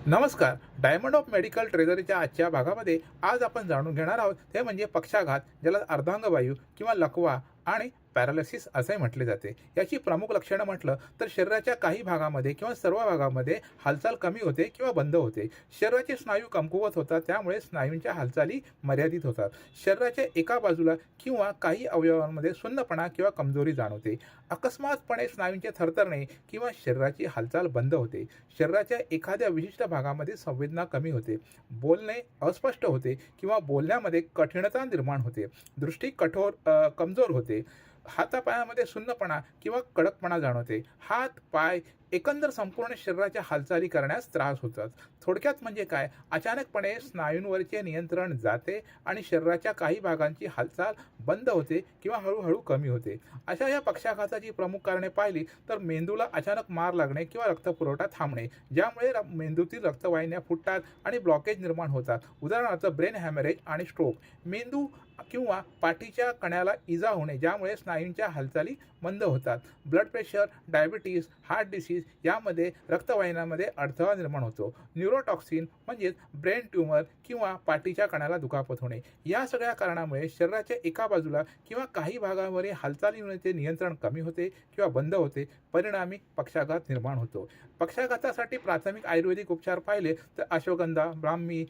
नमस्कार. Diamond of medical ट्रेझरीच्या आजच्या भागामध्ये आज आपण जाणून घेणार आहोत ते म्हणजे पक्षाघात, ज्याला अर्धांगवायू किंवा लकवा आणि पॅरालिसिस असे म्हटले जाते. याची प्रमुख लक्षणं म्हटलं तर शरीराच्या काही भागामध्ये किंवा सर्व भागामध्ये हालचाल कमी होते किंवा बंद होते. शरीराचे स्नायू कमकुवत होतात, त्यामुळे स्नायूंच्या हालचाली मर्यादित होतात. शरीराच्या एका बाजूला किंवा काही अवयवांमध्ये सुन्नपणा किंवा कमजोरी जाणवते. अकस्मातपणे स्नायूंचे थरथरणे किंवा शरीराची हालचाल बंद होते. शरीराच्या एखाद्या विशिष्ट भागामध्ये संवेदना कमी होते. बोलणे अस्पष्ट होते किंवा बोलण्यामध्ये कठीणता निर्माण होते. दृष्टी कमजोर होते. हातापायामध्ये सुन्नपणा किंवा कडकपणा जाणवते. हात, पाय, एकंदर संपूर्ण शरीराच्या हालचाली करण्यास त्रास होतात. थोडक्यात म्हणजे काय, अचानकपणे स्नायूंवरचे नियंत्रण जाते आणि शरीराच्या काही भागांची हालचाल बंद होते किंवा हळूहळू कमी होते. अशा या पक्षाघाताची प्रमुख कारणे पाहिली तर मेंदूला अचानक मार लागणे किंवा रक्तपुरवठा थांबणे, ज्यामुळे मेंदूतील रक्तवाहिन्या फुटतात आणि ब्लॉकेज निर्माण होतात. उदाहरणार्थ ब्रेन हॅमरेज आणि स्ट्रोक. मेंदू किंवा पाठीच्या कण्याला इजा होणे, ज्यामुळे स्नायूंच्या हालचाली मंद होतात. Blood pressure, diabetes, heart disease यामध्ये रक्तवाहिन्यांमध्ये अडथळा निर्माण होतो. न्यूरोटॉक्सिन म्हणजेच ब्रेन ट्यूमर किंवा पाठीच्या कण्याला दुखापत होणे. या सगळ्या कारणामुळे शरीराच्या एका बाजूला किंवा काही भागांवरील हालचालींचे नियंत्रण कमी होते किंवा बंद होते. परिणामी पक्षाघात निर्माण होतो. पक्षाघातासाठी प्राथमिक आयुर्वेदिक उपचार पाहिले तर अश्वगंधा, ब्राह्मी,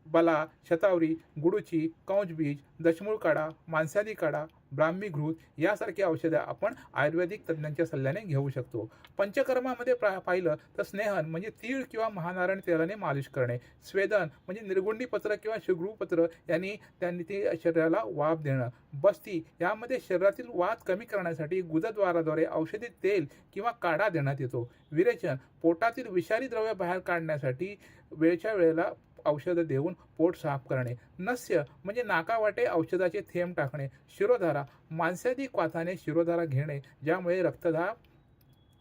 बला, शतावरी, गुडूची, कौंचबीज, दशमूळ काढा, मांसादी काढा, ब्राह्मी घृत यासारखी औषधं आपण आयुर्वेदिक तज्ज्ञांच्या सल्ल्याने घेऊ शकतो. पंचकर्मामध्ये पाहिलं तर स्नेहन म्हणजे तीळ किंवा महानारायण तेलाने मालिश करणे. स्वेदन म्हणजे निर्गुंडी पत्र किंवा शिगृपत्र त्यांनी ते शरीराला वाफ देणं. बस्ती यामध्ये शरीरातील वात कमी करण्यासाठी गुदद्वाराद्वारे औषधी तेल किंवा काढा देण्यात येतो. विरेचन पोटातील विषारी द्रव्य बाहेर काढण्यासाठी वेळच्या वेळेला औषधं देऊन पोट साफ करणे. नस्य म्हणजे नाकावाटे औषधाचे थेंब टाकणे. शिरोधारा मांसादी क्वाथाने शिरोधारा घेणे, ज्यामुळे रक्तदाब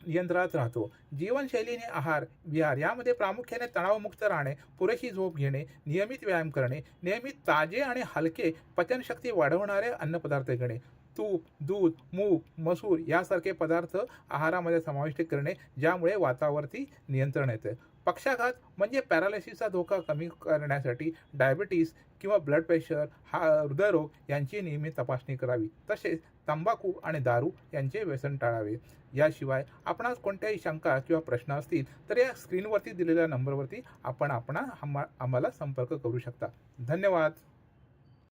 नियंत्रणात राहतो. जीवनशैलीने आहार विहार यामध्ये प्रामुख्याने तणावमुक्त राहणे, पुरेशी झोप घेणे, नियमित व्यायाम करणे, नियमित ताजे आणि हलके पचनशक्ती वाढवणारे अन्नपदार्थ घेणे. तूप, दूध, मूग, मसूर यासारखे पदार्थ आहारामध्ये समाविष्ट करणे, ज्यामुळे वातावरती नियंत्रण येते. पक्षाघात म्हणजे पॅरालिसिसचा धोका कमी करण्यासाठी डायबिटीस किंवा ब्लड प्रेशर, हृदयरोग यांची नियमित तपासणी करावी. तसेच तंबाखू आणि दारू यांचे व्यसन टाळावे. याशिवाय आपणास कोणत्याही शंका किंवा प्रश्न असतील तर या स्क्रीनवरती दिलेल्या नंबरवरती आपण आम्हाला संपर्क करू शकता. धन्यवाद.